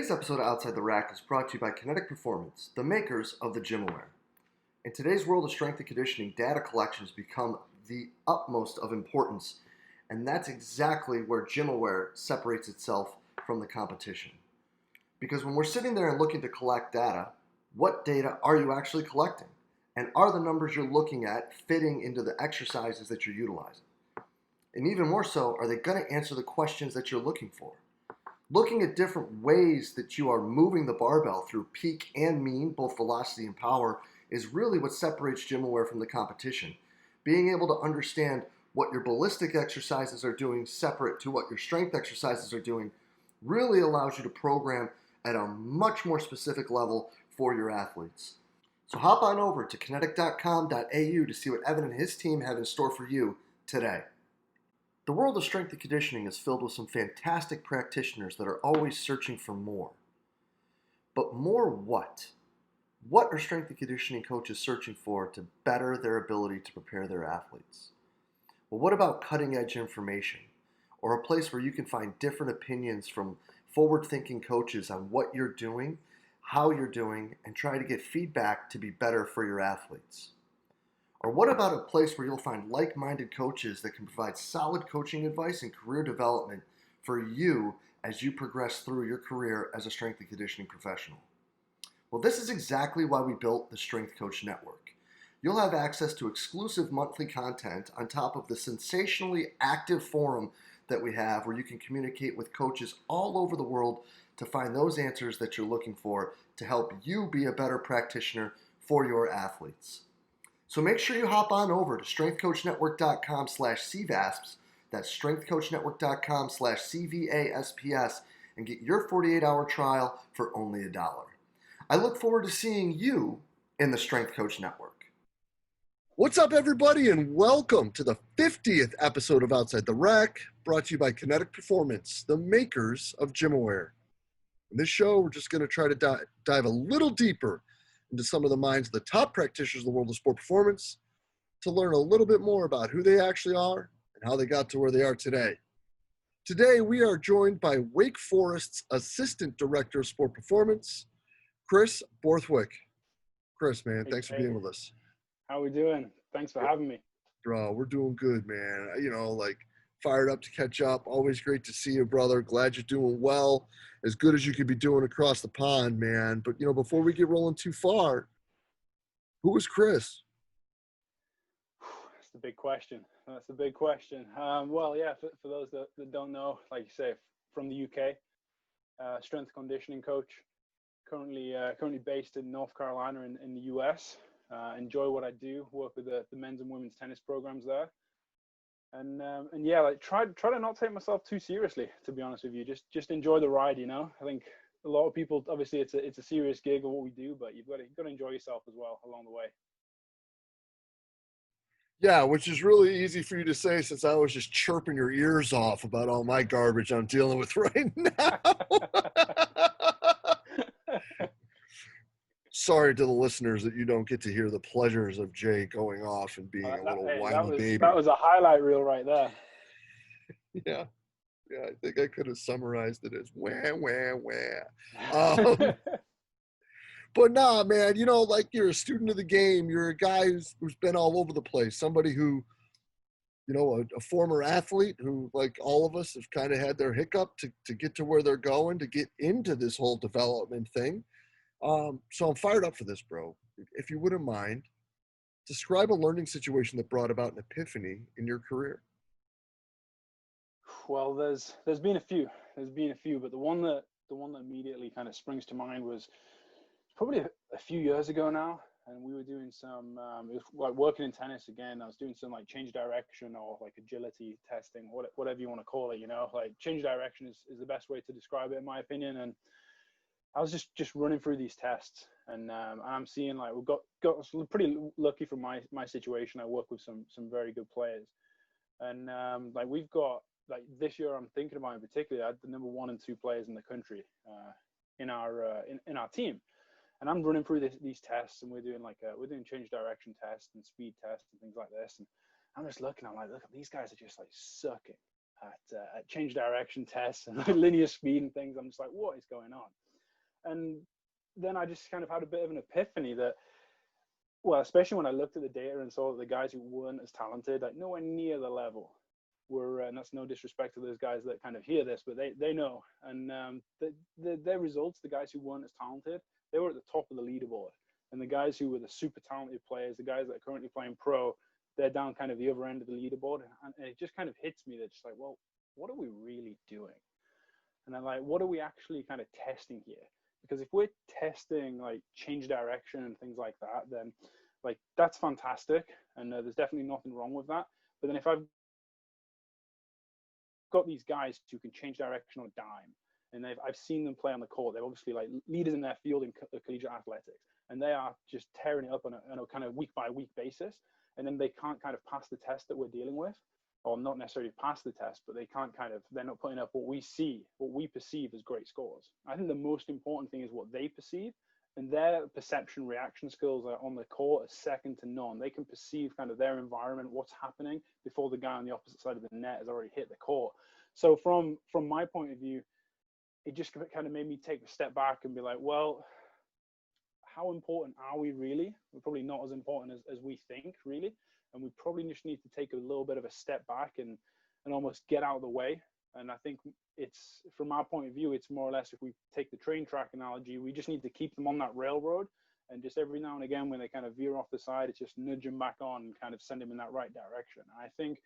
Today's episode of Outside the Rack is brought to you by Kinetic Performance, the makers of the Gymaware. In today's world of strength and conditioning, data collections become the utmost of importance, and that's exactly where Gymaware separates itself from the competition. Because when we're sitting there and looking to collect data, what data are you actually collecting? And are the numbers you're looking at fitting into the exercises that you're utilizing? And even more so, are they going to answer the questions that you're looking for? Looking at different ways that you are moving the barbell through peak and mean, both velocity and power, is really what separates Gymaware from the competition. Being able to understand what your ballistic exercises are doing separate to what your strength exercises are doing really allows you to program at a much more specific level for your athletes. So hop on over to kinetic.com.au to see what Evan and his team have in store for you today. The world of strength and conditioning is filled with some fantastic practitioners that are always searching for more. But more what? What are strength and conditioning coaches searching for to better their ability to prepare their athletes? Well, what about cutting-edge information? Or a place where you can find different opinions from forward-thinking coaches on what you're doing, how you're doing, and try to get feedback to be better for your athletes? Or what about a place where you'll find like-minded coaches that can provide solid coaching advice and career development for you as you progress through your career as a strength and conditioning professional? Well, this is exactly why we built the Strength Coach Network. You'll have access to exclusive monthly content on top of the sensationally active forum that we have where you can communicate with coaches all over the world to find those answers that you're looking for to help you be a better practitioner for your athletes. So make sure you hop on over to strengthcoachnetwork.com/CVASPs, that's strengthcoachnetwork.com/CVASPS, and get your 48-hour trial for only $1. I look forward to seeing you in the Strength Coach Network. What's up, everybody, and welcome to the 50th episode of Outside the Rack, brought to you by Kinetic Performance, the makers of Gymaware. In this show, we're just going to try to dive a little deeper into some of the minds of the top practitioners in the world of sport performance to learn a little bit more about who they actually are and how they got to where they are today. Today, we are joined by Wake Forest's Assistant Director of Sport Performance, Kris Borthwick. Kris, man, thanks for being with us. How we doing? Thanks for having me. Bro, we're doing good, man. Fired up to catch up. Always great to see you, brother. Glad you're doing well. As good as you could be doing across the pond, man. But, before we get rolling too far, who was Kris? That's the big question. For those that don't know, like you say, from the UK, strength conditioning coach, currently based in North Carolina in the US. Enjoy what I do, work with the men's and women's tennis programs there. Try to not take myself too seriously, to be honest with you. Just enjoy the ride, I think a lot of people, obviously it's a serious gig of what we do, but you've got to enjoy yourself as well along the way. Yeah, which is really easy for you to say since I was just chirping your ears off about all my garbage I'm dealing with right now. Sorry to the listeners that you don't get to hear the pleasures of Jay going off and being a little whiny baby. That was a highlight reel right there. Yeah, I think I could have summarized it as wah, wah, wah. But nah, man, you're a student of the game. You're a guy who's been all over the place. Somebody who, a former athlete who, like all of us, have kind of had their hiccup to get to where they're going, to get into this whole development thing. So I'm fired up for this, bro. If you wouldn't mind, describe a learning situation that brought about an epiphany in your career. Well, there's been a few, but the one that immediately kind of springs to mind was probably a few years ago now, and we were doing some it was like working in tennis again. I was doing some like change direction or like agility testing, whatever you want to call it. Like change direction is the best way to describe it in my opinion. And I was just running through these tests, and I'm seeing like we've got pretty lucky from my situation. I work with some very good players, and we've got this year I'm thinking about in particular. I had the number 1 and 2 players in the country in our team, and I'm running through these tests, and we're doing change direction tests and speed tests and things like this, and I'm just looking. I'm like, look, these guys are just like sucking at change direction tests and linear speed and things. I'm just like, what is going on? And then I just kind of had a bit of an epiphany that, well, especially when I looked at the data and saw that the guys who weren't as talented, like nowhere near the level, were, and that's no disrespect to those guys that kind of hear this, but they know. And their results, the guys who weren't as talented, they were at the top of the leaderboard. And the guys who were the super talented players, the guys that are currently playing pro, they're down kind of the other end of the leaderboard. And it just kind of hits me that just like, well, what are we really doing? And I'm like, what are we actually kind of testing here? Because if we're testing like change direction and things like that, then like that's fantastic. And there's definitely nothing wrong with that. But then if I've got these guys who can change direction on a dime, and I've seen them play on the court. They're obviously like leaders in their field in collegiate athletics, and they are just tearing it up on a kind of week by week basis. And then they can't kind of pass the test that we're dealing with, or not necessarily pass the test, but they can't kind of, they're not putting up what we perceive as great scores. I think the most important thing is what they perceive, and their perception reaction skills are on the court are second to none. They can perceive kind of their environment, what's happening before the guy on the opposite side of the net has already hit the court. So from my point of view, it just kind of made me take a step back and be like, well, how important are we really? We're probably not as important as we think, really. And we probably just need to take a little bit of a step back and almost get out of the way. And I think it's, from our point of view, it's more or less, if we take the train track analogy, we just need to keep them on that railroad. And just every now and again, when they kind of veer off the side, it's just nudge them back on and kind of send them in that right direction. And I think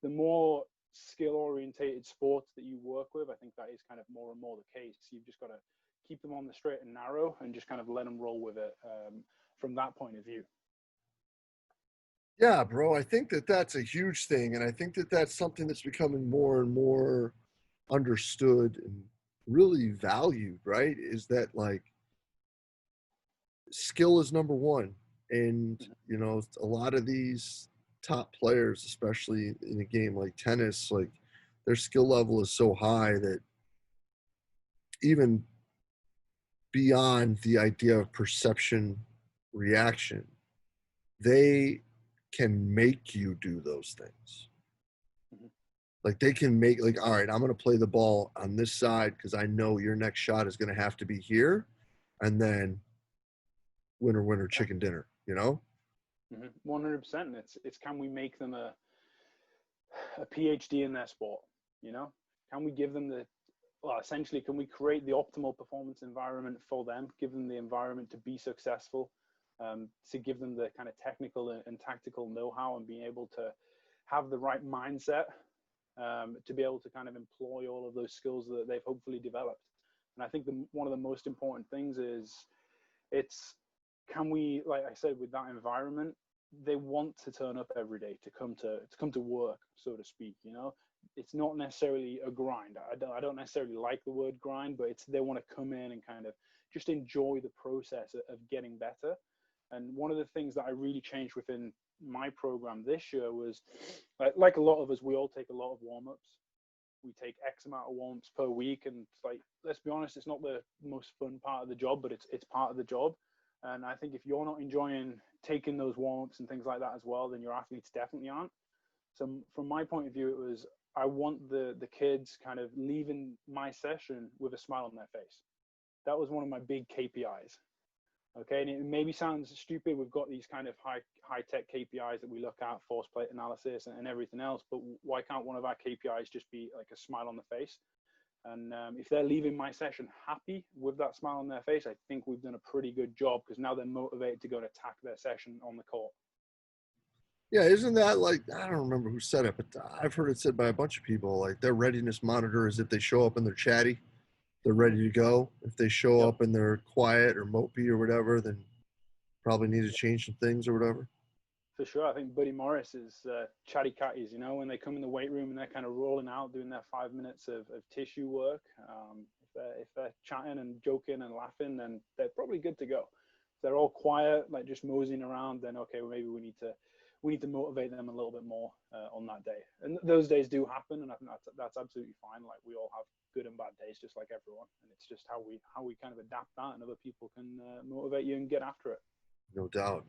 the more skill-orientated sports that you work with, I think that is kind of more and more the case. You've just got to keep them on the straight and narrow and just kind of let them roll with it from that point of view. Yeah, bro, I think that that's a huge thing. And I think that that's something that's becoming more and more understood and really valued, right? Is that like skill is number one. And, you know, a lot of these top players, especially in a game like tennis, like their skill level is so high that even beyond the idea of perception reaction, they can make you do those things. Mm-hmm. Like they can make, like, all right, I'm going to play the ball on this side because I know your next shot is going to have to be here, and then winner chicken dinner, you know? 100%. It's can we make them a PhD in their sport? You know, can we give them essentially, can we create the optimal performance environment for them, give them the environment to be successful, to give them the kind of technical and tactical know-how and being able to have the right mindset to be able to kind of employ all of those skills that they've hopefully developed. And I think one of the most important things is can we, like I said, with that environment, they want to turn up every day to come to work, so to speak. You know, it's not necessarily a grind. I don't necessarily like the word grind, but they want to come in and kind of just enjoy the process of getting better. And one of the things that I really changed within my program this year was, like a lot of us, we all take a lot of warm-ups. We take X amount of warm-ups per week, and it's like, let's be honest, it's not the most fun part of the job, but it's part of the job. And I think if you're not enjoying taking those warm-ups and things like that as well, then your athletes definitely aren't. So from my point of view, it was, I want the kids kind of leaving my session with a smile on their face. That was one of my big KPIs. Okay, and it maybe sounds stupid. We've got these kind of high-tech KPIs that we look at, force plate analysis and everything else, but why can't one of our KPIs just be like a smile on the face? And if they're leaving my session happy with that smile on their face, I think we've done a pretty good job, because now they're motivated to go and attack their session on the court. Yeah, isn't that like, I don't remember who said it, but I've heard it said by a bunch of people, like their readiness monitor is if they show up and they're chatty, they're ready to go. If they show up and they're quiet or mopey or whatever, then probably need to change some things or whatever. For sure. I think Buddy Morris is chatty catties, you know, when they come in the weight room and they're kind of rolling out, doing their 5 minutes of tissue work. If they're chatting and joking and laughing, then they're probably good to go. If they're all quiet, like just moseying around, then okay, well, maybe we need to motivate them a little bit more on that day. And those days do happen, and I think that's absolutely fine. Like, we all have good and bad days, just like everyone. And it's just how we kind of adapt that, and other people can motivate you and get after it. No doubt,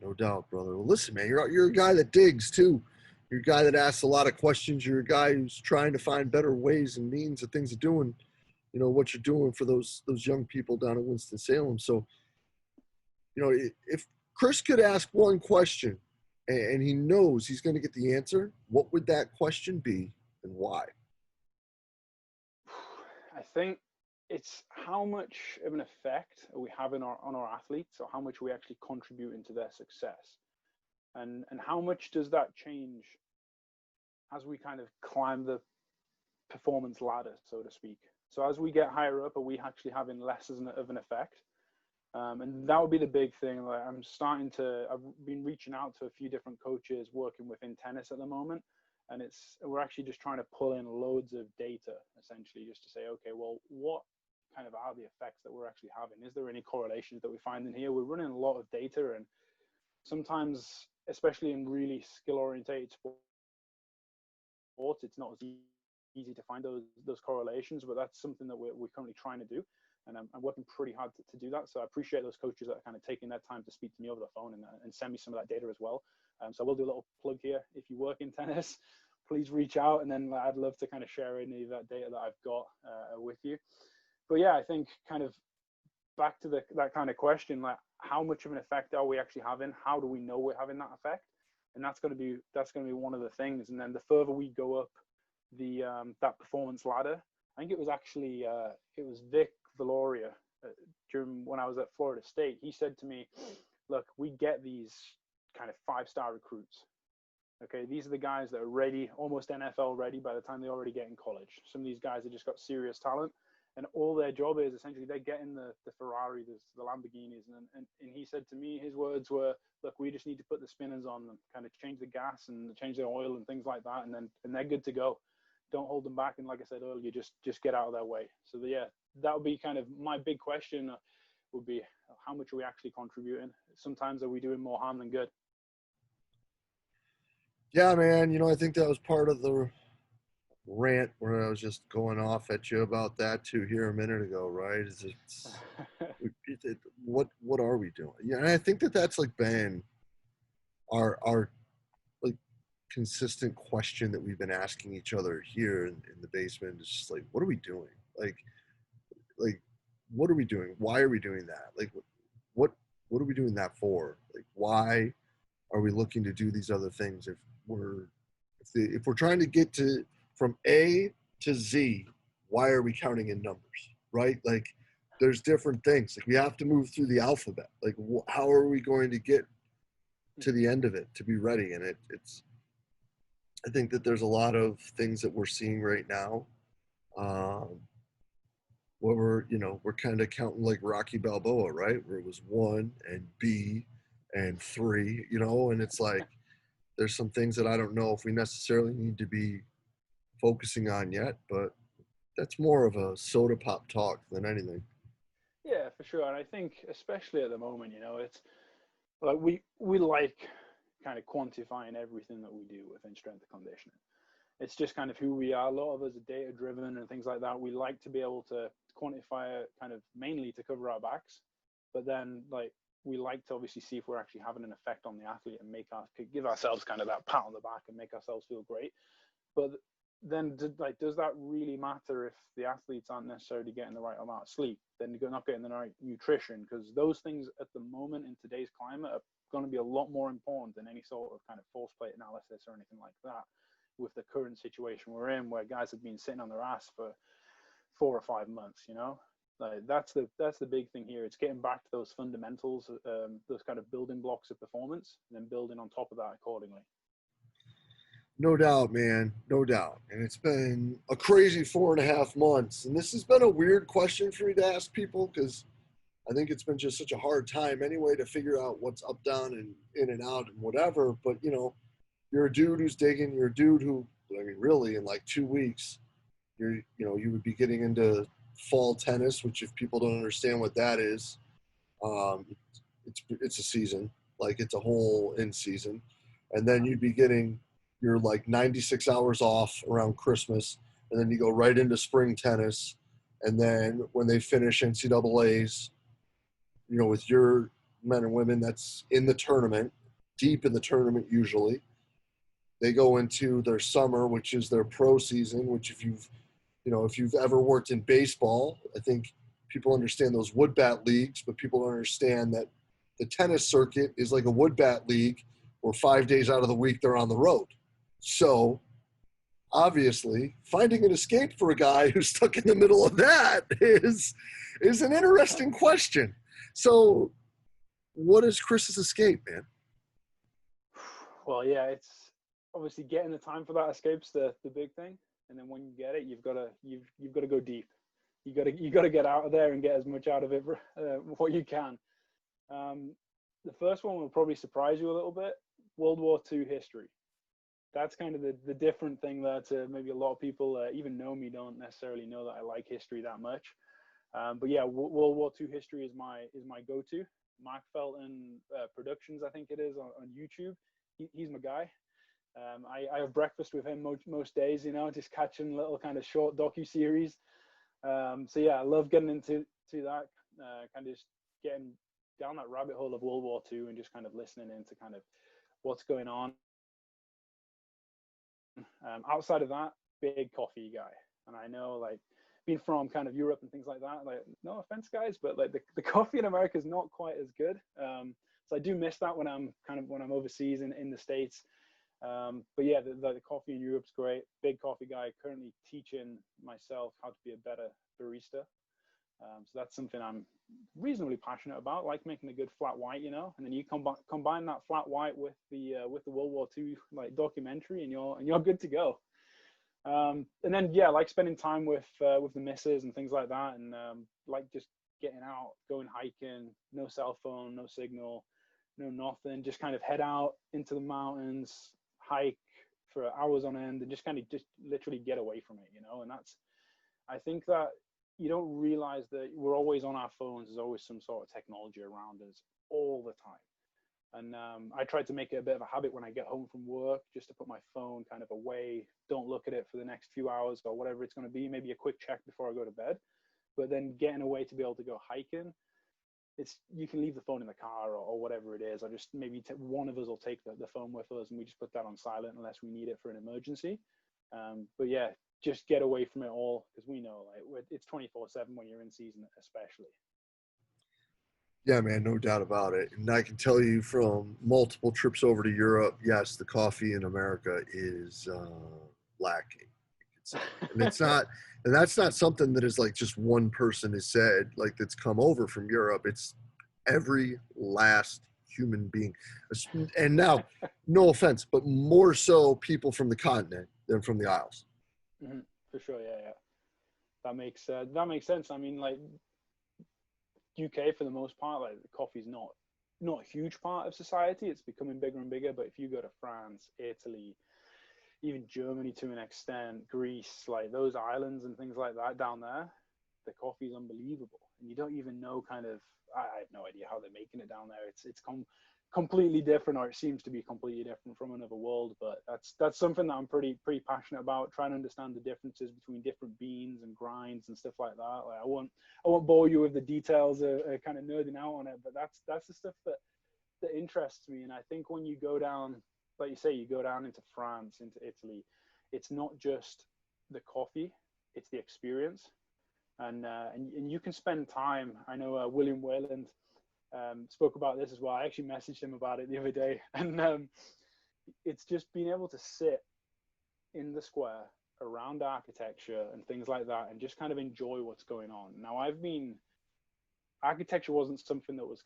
brother. Well, listen, man, you're a guy that digs too. You're a guy that asks a lot of questions. You're a guy who's trying to find better ways and means of things of doing what you're doing for those young people down in Winston-Salem. So, if Kris could ask one question and he knows he's going to get the answer, what would that question be and why? I think it's how much of an effect are we having on our athletes, or how much are we actually contributing to their success, and how much does that change as we kind of climb the performance ladder, so to speak. So as we get higher up, are we actually having less of an effect? And that would be the big thing. Like I've been reaching out to a few different coaches working within tennis at the moment, and we're actually just trying to pull in loads of data, essentially, just to say, okay, well, what kind of are the effects that we're actually having? Is there any correlations that we find in here? We're running a lot of data, and sometimes, especially in really skill-oriented sports, it's not as easy to find those correlations, but that's something that we're currently trying to do, and I'm working pretty hard to do that. So I appreciate those coaches that are kind of taking their time to speak to me over the phone and send me some of that data as well. So I will do a little plug here. If you work in tennis, please reach out, and then I'd love to kind of share any of that data that I've got with you. But yeah, I think kind of back to that kind of question, like how much of an effect are we actually having? How do we know we're having that effect? And that's going to be one of the things. And then the further we go up that performance ladder, I think it was actually it was Vic Valoria during when I was at Florida State. He said to me, "Look, we get these kind of 5-star recruits. Okay, these are the guys that are ready, almost NFL ready by the time they already get in college. Some of these guys have just got serious talent, and all their job is essentially they're getting the Ferrari, the Lamborghinis." And he said to me, his words were, "Look, we just need to put the spinners on them, kind of change the gas and change the oil and things like that, and they're good to go. Don't hold them back. And like I said earlier, just get out of their way." So yeah, that would be kind of my big question. Would be how much are we actually contributing? Sometimes are we doing more harm than good? Yeah, man. I think that was part of the rant where I was just going off at you about that too here a minute ago, right? What are we doing? Yeah, and I think that's like been our like consistent question that we've been asking each other here in the basement. It's just like, what are we doing? Like what are we doing? Why are we doing that? Like what are we doing that for? Like why are we looking to do these other things if we're trying to get to from A to Z? Why are we counting in numbers, right? Like there's different things. Like we have to move through the alphabet. Like how are we going to get to the end of it to be ready? And I think that there's a lot of things that we're seeing right now where we're kind of counting like Rocky Balboa, right? Where it was 1 and B and 3, and it's like there's some things that I don't know if we necessarily need to be focusing on yet, but that's more of a soda pop talk than anything. Yeah, for sure. And I think especially at the moment, it's like we like kind of quantifying everything that we do within strength and conditioning. It's just kind of who we are. A lot of us are data driven and things like that. We like to be able to quantify it kind of mainly to cover our backs, but then like we like to obviously see if we're actually having an effect on the athlete and give ourselves kind of that pat on the back and make ourselves feel great. But then does that really matter if the athletes aren't necessarily getting the right amount of sleep? Then you're not getting the right nutrition, because those things at the moment in today's climate are going to be a lot more important than any sort of kind of force plate analysis or anything like that, with the current situation we're in, where guys have been sitting on their ass for 4 or 5 months. Like that's the big thing here. It's getting back to those fundamentals, those kind of building blocks of performance, and then building on top of that accordingly. No doubt, man. No doubt. And it's been a crazy 4.5 months. And this has been a weird question for me to ask people, because I think it's been just such a hard time anyway to figure out what's up, down, and in and out and whatever. But, you're a dude who's digging. You're a dude who, I mean, really, in like 2 weeks, you would be getting into fall tennis, which if people don't understand what that is, it's a season. Like it's a whole in season. And then you'd be getting your like 96 hours off around Christmas, and then you go right into spring tennis. And then when they finish NCAAs, with your men and women that's in the tournament, deep in the tournament usually, they go into their summer, which is their pro season, which if you've You know, if you've ever worked in baseball, I think people understand those wood bat leagues, but people don't understand that the tennis circuit is like a wood bat league where 5 days out of the week they're on the road. So obviously, finding an escape for a guy who's stuck in the middle of that is an interesting question. So, what is Kris's escape, man? Well, yeah, it's obviously getting the time for that escape's the big thing, and then when you get it, you've got to go deep. You got to get out of there and get as much out of it what you can. The first one will probably surprise you a little bit. World War II history. That's kind of the different thing that maybe a lot of people even know me don't necessarily know that I like history that much. But yeah, World War II history is my go-to. Mark Felton Productions, I think it is on YouTube. He's my guy. I have breakfast with him most days, you know, just catching little kind of short docu-series. So yeah, I love getting into that, kind of just getting down that rabbit hole of World War II and just kind of listening into kind of what's going on. Outside of that, big coffee guy. And I know, like, being from kind of Europe and things like that, like, no offense guys, but like the coffee in America is not quite as good. So I do miss that when I'm overseas in the States. But yeah, the coffee in Europe's great. Big coffee guy, currently teaching myself how to be a better barista. So that's something I'm reasonably passionate about, like making a good flat white, you know. And then you combine that flat white with the World War II like documentary, and you're good to go. And then yeah, like spending time with the missus and things like that, and like just getting out, going hiking, no cell phone, no signal, no nothing, just kind of head out into the mountains, hike for hours on end, and just literally get away from it, you know. And I think that you don't realize that we're always on our phones. There's always some sort of technology around us all the time. And I tried to make it a bit of a habit when I get home from work, just to put my phone kind of away, don't look at it for the next few hours or whatever it's going to be, maybe a quick check before I go to bed. But then getting away to be able to go hiking, you can leave the phone in the car or whatever it is. Or just maybe one of us will take the phone with us, and we just put that on silent unless we need it for an emergency. But yeah, just get away from it all, because we know like it's 24/7 when you're in season, especially. Yeah, man, no doubt about it. And I can tell you from multiple trips over to Europe, yes, the coffee in America is lacking. And it's not, and that's not something that is like just one person has said, like that's come over from Europe. It's every last human being. And now, no offense, but more so people from the continent than from the Isles. Mm-hmm. For sure, yeah. That makes sense. I mean, like UK for the most part, like coffee's not a huge part of society. It's becoming bigger and bigger. But if you go to France, Italy, even Germany to an extent, Greece, like those islands and things like that down there, the coffee is unbelievable. And you don't even know I have no idea how they're making it down there. It's completely different, or it seems to be completely different from another world. But that's something that I'm pretty passionate about, trying to understand the differences between different beans and grinds and stuff like that. Like I won't bore you with the details of kind of nerding out on it, but that's the stuff that interests me. And I think when you go down, like you say, you go down into France, into Italy, it's not just the coffee, it's the experience. And you can spend time. I know William Wayland spoke about this as well. I actually messaged him about it the other day. And it's just being able to sit in the square around architecture and things like that and just kind of enjoy what's going on. Now, architecture wasn't something that was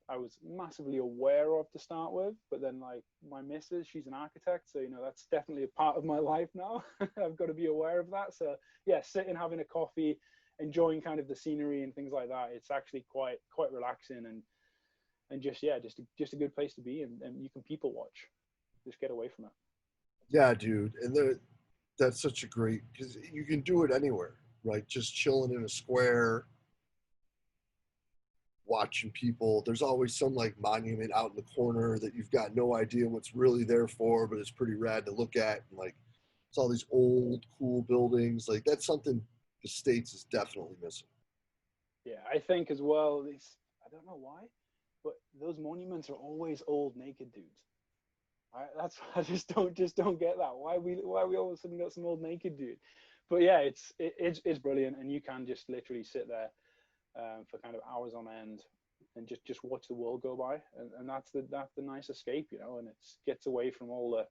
I was massively aware of to start with, but then like my missus, she's an architect, so you know that's definitely a part of my life now. I've got to be aware of that. So yeah, sitting, having a coffee, enjoying kind of the scenery and things like that, it's actually quite relaxing and just a good place to be, and you can people watch, just get away from it. Yeah, dude, and that's such a great, because you can do it anywhere, right? Just chilling in a square, watching people. There's always some like monument out in the corner that you've got no idea what's really there for, but it's pretty rad to look at. And like it's all these old cool buildings. Like that's something the States is definitely missing. Yeah, I think as well, I don't know why, but those monuments are always old naked dudes. I just don't get that. Why we all of a sudden got some old naked dude? But yeah, it's brilliant, and you can just literally sit there for kind of hours on end and just watch the world go by, and that's the nice escape, you know. And it gets away from all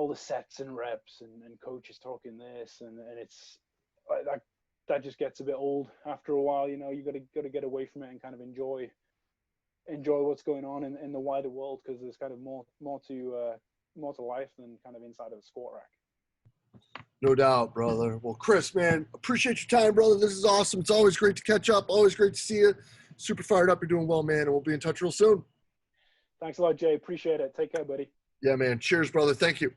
the sets and reps and coaches talking this, and it's that just gets a bit old after a while, you know. You got to get away from it and kind of enjoy what's going on in the wider world, because there's kind of more to life than kind of inside of a squat rack. No doubt, brother. Well, Kris, man, appreciate your time, brother. This is awesome. It's always great to catch up. Always great to see you. Super fired up. You're doing well, man. And we'll be in touch real soon. Thanks a lot, Jay. Appreciate it. Take care, buddy. Yeah, man. Cheers, brother. Thank you.